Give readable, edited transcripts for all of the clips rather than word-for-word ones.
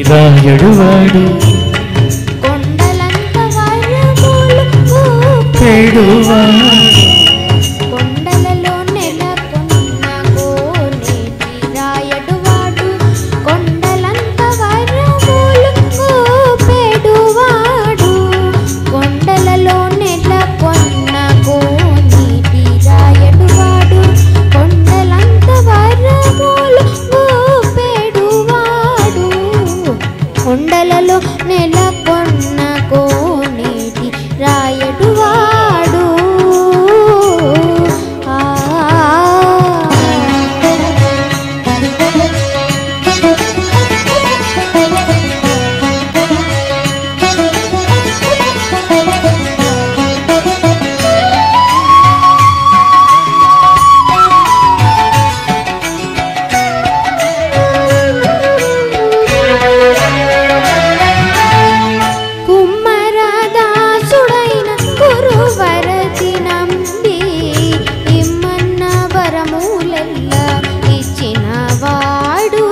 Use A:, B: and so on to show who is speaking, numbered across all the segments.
A: రాయడువాడు
B: కొండలంత వరములు
A: పేడువాడు
B: కొండలలో నెలకొన్న కోనేటి రాయడువాడు కొండలంత వరములు పేడువాడు కొండలలో నెలకొన్న కోనేటి రాయడువాడు కొండలంత వరములు పేడువాడు కొండలలో నెలకొన్న కోనేటి రాయడువాడు కుమ్మరదాసుడైన గురువరది నంబి ఇమ్మన్న వరములెల్లా ఇచ్చినవాడు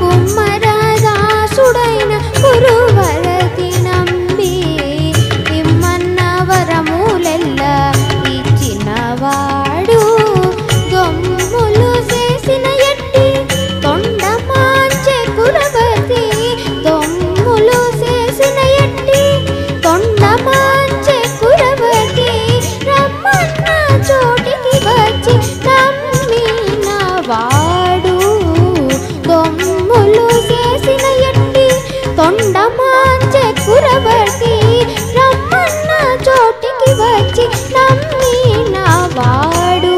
B: కుమ్మరదాసుడైన గురువరది నంబి ఇమ్మన్న వరములెల్లా ఇచ్చినవాడు దొమ్ములు చేసిన ఎట్టి తొండమాంచె కురవతి దొమ్ములు చేసిన ఎట్టి తొండమాంచె కురవతి రమ్మన్న చోటికి వచ్చి నమ్మిన వాడు దొమ్ములు చేసిన ఎట్టి తొండమాంచె కురవతి రమ్మన్న చోటికి వచ్చి నమ్మిన వాడు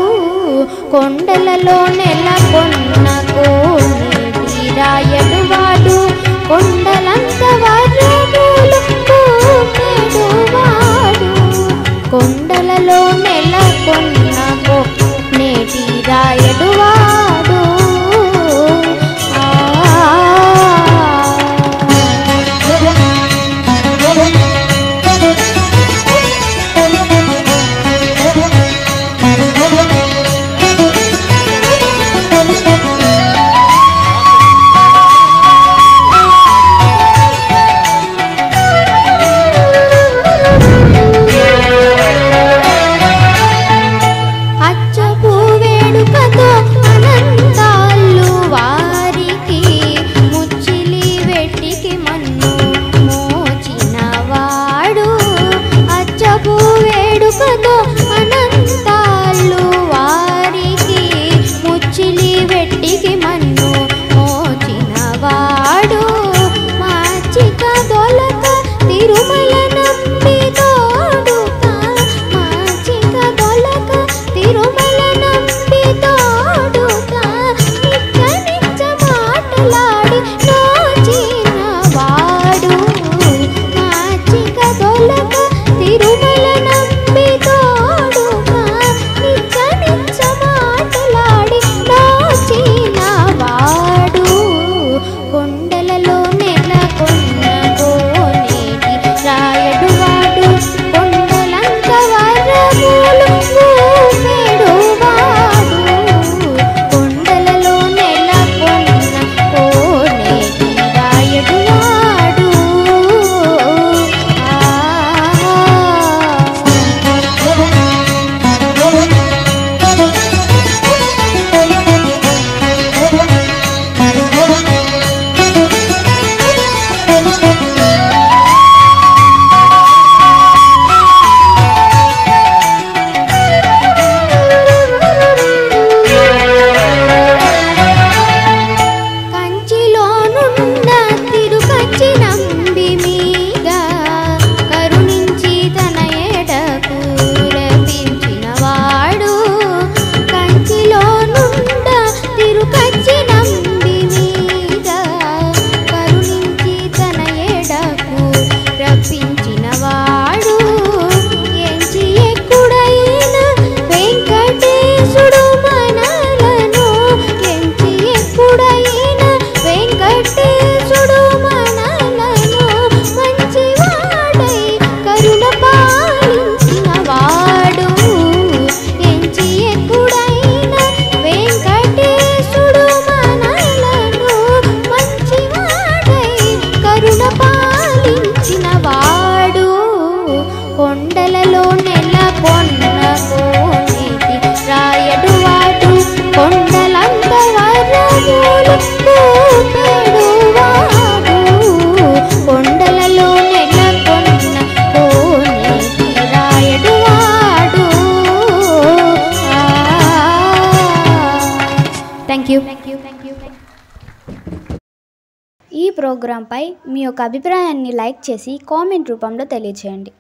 B: కొండలలో నెలకొన్న కోనేటి రాయడువాడు కొండలంత వరములు పేడువాడు కొండలలో నెలకొన్న కోనేటి రాయడువాడు అచ్చపు వేడుకతో అనంతాళ్ళు వారికి ముచ్చిలి వెట్టికి మన్ను మోచినవాడు అచ్చపు వేడుకతో అనంతాళ్ళు వారికి ముచ్చిలి వెట్టికి మన్ను మోచినవాడు మాచిక దొలక తిరుమల నంబి తోడుతా మాచిక దొలక తిరుమల నంబి తోడుతా నిత్య నిత్య మాటలాడి నోచినవాడు మాచిక దొలక తిరుమల నంబి తోడుతా నిత్య నిత్య మాటలాడి నోచినవాడు కొండలలో నెలకొన్న కోనేటి రాయడువాడు కొండలంత వరములు పేడువాడు కొండలలో నెలకొన్న కోనేటి రాయడువాడు కంచిలోనున్న తిరుకచ్చి నంబి మీద కరుణించి తన ఎడకు రపించినవాడు కంచిలోనున్న తిరుకచ్చి నంబి మీద కరుణించి తన ఎడకు రపించినవాడు ఎంచి ఎక్కుడైన వెంకటేశుడు మనలను ఎంచి ఎక్కుడైన వెంకటేశుడు
A: ఈ ప్రోగ్రాంపై మీ యొక్క అభిప్రాయాన్ని లైక్ చేసి కామెంట్ రూపంలో తెలియచేయండి.